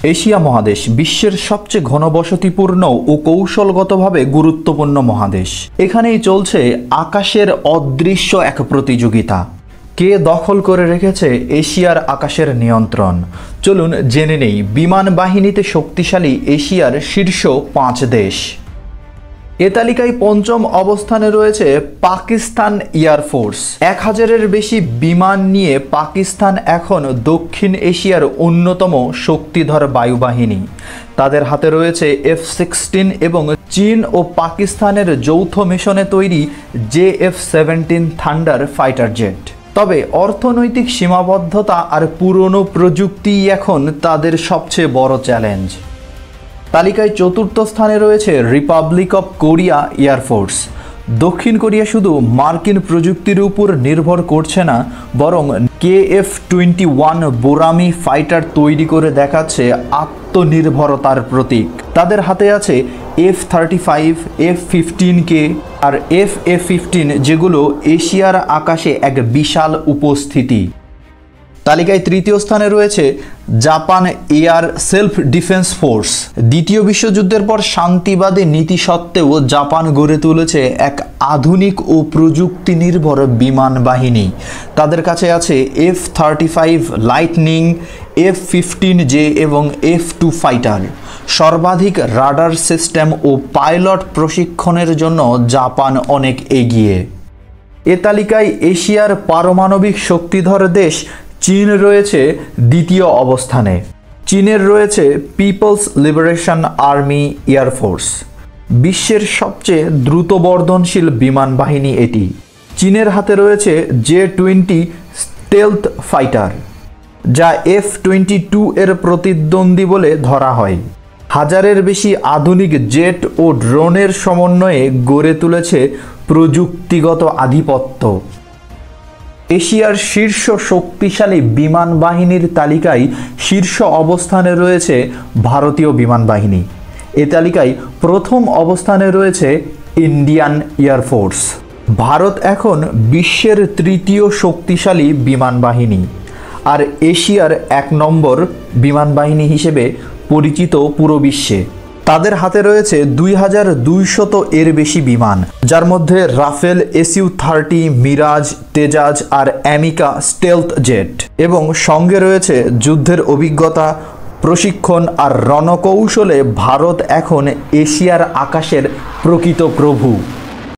Asia মহাদেশ বিশ্বের সবচেয়ে ঘনবসতিপূর্ণ ও কৌশলগতভাবে গুরুত্বপূর্ণ মহাদেশ। এখানেই চলছে আকাশের অদৃশ্য এক প্রতিযোগিতা। কে দখল করে রেখেছে এশিয়ার আকাশের নিয়ন্ত্রণ? চলুন জেনে নেই বিমান বাহিনীতে শক্তিশালী এশিয়ার শীর্ষ 5 দেশ। এ তালিকায় পঞ্চম অবস্থানে রয়েছে পাকিস্তান এয়ারফোর্স। 1000-এর বেশি বিমান নিয়ে পাকিস্তান এখন দক্ষিণ এশিয়ার অন্যতম শক্তিধর বায়ুবাহিনী। তাদের হাতে রয়েছে F-16 এবং চীন ও পাকিস্তানের যৌথ মিশনে তৈরি JF-17 থান্ডার ফাইটার জেট। তবে অর্থনৈতিক সীমাবদ্ধতা আর পুরনো প্রযুক্তি এখন তাদের সবচেয়ে বড় চ্যালেঞ্জ। তালিকায় চতুর্থ স্থানে রয়েছে রিপাবলিক অফ কোরিয়া এয়ারফোর্স। দক্ষিণ কোরিয়া শুধু মার্কিন প্রযুক্তির উপর নির্ভর করছে না, বরং KF-21 বোরামি ফাইটার তৈরি করে দেখাচ্ছে আত্মনির্ভরতার প্রতীক। তাদের হাতে আছে F-35, F-15K আর F-A-15, যেগুলো এশিয়ার আকাশে এক বিশাল উপস্থিতি। তালিকায় তৃতীয় স্থানে রয়েছে Japan air self defence force. দ্বিতীয় বিশ্বযুদ্ধের পর শান্তিবাদী নীতি সত্ত্বেও জাপান গড়ে তুলেছে এক আধুনিক ও প্রযুক্তি নির্ভর বিমান বাহিনী। তাদের কাছে আছে F-35 লাইটনিং, F-15J এবং F-2 ফাইটার। সর্বাধিক রাডার সিস্টেম ও পাইলট প্রশিক্ষণের জন্য জাপান অনেক এগিয়ে। এ তালিকায় এশিয়ার পারমাণবিক শক্তিধর দেশ চীন রয়েছে দ্বিতীয় অবস্থানে। চীনের রয়েছে পিপলস লিবারেশন আর্মি এয়ারফোর্স। বিশ্বের সবচেয়ে দ্রুত বর্ধনশীল বিমান বাহিনী এটি। চীনের হাতে রয়েছে J-20 স্টেলথ ফাইটার, যা F-22 এর প্রতিদ্বন্দ্বী বলে ধরা হয়। 1000-এর বেশি আধুনিক জেট ও ড্রোনের সমন্বয়ে গড়ে তুলেছে প্রযুক্তিগত আধিপত্য। এশিয়ার শীর্ষ শক্তিশালী বিমান বাহিনীর তালিকায় শীর্ষ অবস্থানে রয়েছে ভারতীয় বিমান বাহিনী। এ তালিকায় প্রথম অবস্থানে রয়েছে ইন্ডিয়ান এয়ারফোর্স। ভারত এখন বিশ্বের তৃতীয় শক্তিশালী বিমান বাহিনী আর এশিয়ার 1 নম্বর বিমান বাহিনী হিসেবে পরিচিত পুরো বিশ্বে। তাদের হাতে রয়েছে 2200-এর বেশি বিমান, যার মধ্যে রাফেল SU-30, মিরাজ, তেজাজ আর অ্যামিকা স্টেলথ জেট। এবং সঙ্গে রয়েছে যুদ্ধের অভিজ্ঞতা, প্রশিক্ষণ আর রণকৌশলে ভারত এখন এশিয়ার আকাশের প্রকৃত প্রভু।